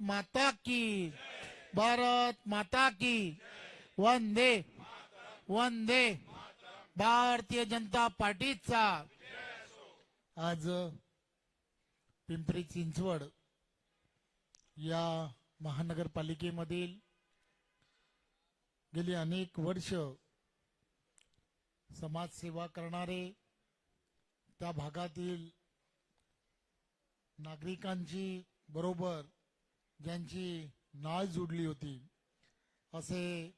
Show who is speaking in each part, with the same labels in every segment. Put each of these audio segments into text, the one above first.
Speaker 1: माता की, भारत माता की, वंदे वंदे. भारतीय जनता पार्टीचा आज पिंपरी चिंचवड या महानगरपालिकेमधील गेली अनेक वर्ष समाजसेवा करणारे, त्या भागातील नागरिकांची बरोबर ज्यांची नाळ जुडली होती, असे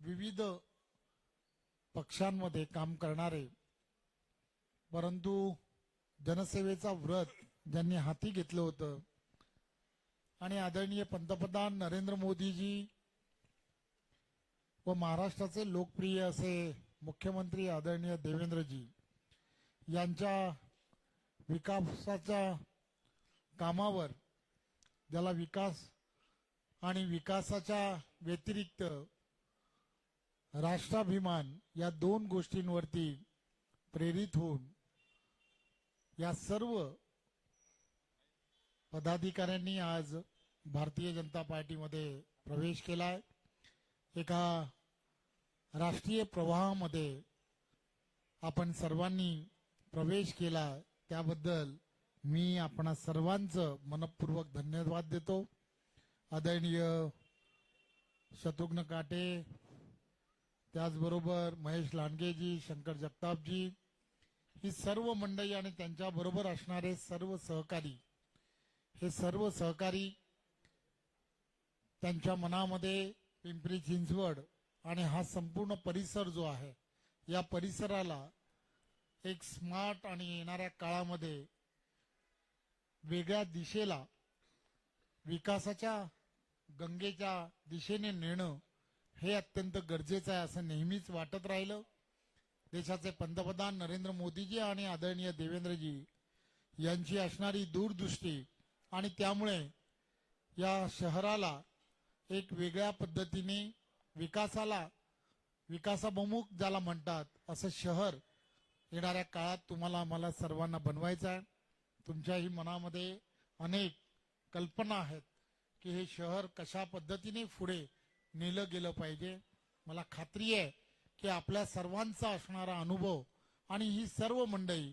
Speaker 1: विविध पक्षांमध्ये काम करणारे, परंतु जनसेवेचा व्रत ज्यांनी हाती घेतलं होतं आणि आदरणीय पंतप्रधान नरेंद्र मोदीजी व महाराष्ट्राचे लोकप्रिय असे मुख्यमंत्री आदरणीय देवेंद्रजी यांच्या विकासाच्या कामावर, ज्याला विकास आणि विकासाच्या व्यतिरिक्त राष्ट्राभिमान या दोन गोष्टींवरती प्रेरित होऊन या सर्व पदाधिकाऱ्यांनी आज भारतीय जनता पार्टीमध्ये प्रवेश केलाय. एका राष्ट्रीय प्रवाहामध्ये आपण सर्वांनी प्रवेश केला, त्याबद्दल मी आपणा सर्वांचं मनपूर्वक धन्यवाद देतो. आदरणीय शत्रुघ्न काटे, त्याचबरोबर महेश लांडगेजी, शंकर जगतापजी, ही सर्व मंडळी आणि त्यांच्या बरोबर असणारे सर्व सहकारी, हे सर्व सहकारी त्यांच्या मनामध्ये पिंपरी चिंचवड आणि हा संपूर्ण परिसर जो आहे, या परिसराला एक स्मार्ट आणि येणाऱ्या काळामध्ये वेगळ्या दिशेला, विकासाच्या गंगेच्या दिशेने नेणं हे अत्यंत गरजेचं आहे असं नेहमीच वाटत राहिलं. देशाचे पंतप्रधान नरेंद्र मोदीजी आणि आदरणीय देवेंद्रजी यांची असणारी दूरदृष्टी आणि त्यामुळे या शहराला एक वेगळ्या पद्धतीने विकासाभिमुख ज्याला म्हणतात असं शहर येणाऱ्या काळात तुम्हाला आम्हाला सर्वांना बनवायचं आहे. तुमच्याही मनामध्ये अनेक कल्पना आहेत की हे शहर कशा पद्धतीने पुढे नेलं गेलं पाहिजे. मला खात्री आहे की आपल्या सर्वांचा असणारा अनुभव आणि ही सर्व मंडळी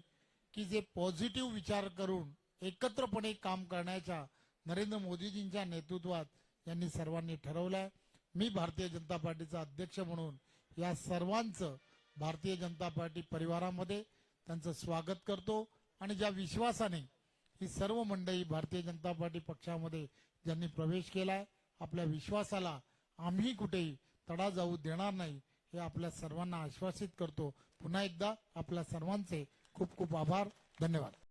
Speaker 1: की जे पॉझिटिव्ह विचार करून एकत्रपणे काम करण्याच्या नरेंद्र मोदीजींच्या नेतृत्वात यांनी सर्वांनी ठरवलंय. मी भारतीय जनता पार्टीचा अध्यक्ष म्हणून या सर्वांचं भारतीय जनता पार्टी परिवारामध्ये त्यांचं स्वागत करतो आणि ज्या विश्वासाने ही सर्व मंडळी भारतीय जनता पार्टी पक्षामध्ये ज्यांनी प्रवेश केलाय, आपल्या विश्वासाला आम्ही कुठेही तडा जाऊ देणार नाही हे आपल्या सर्वांना आश्वासित करतो. पुन्हा एकदा आपल्या सर्वांचे खूप खूप आभार, धन्यवाद.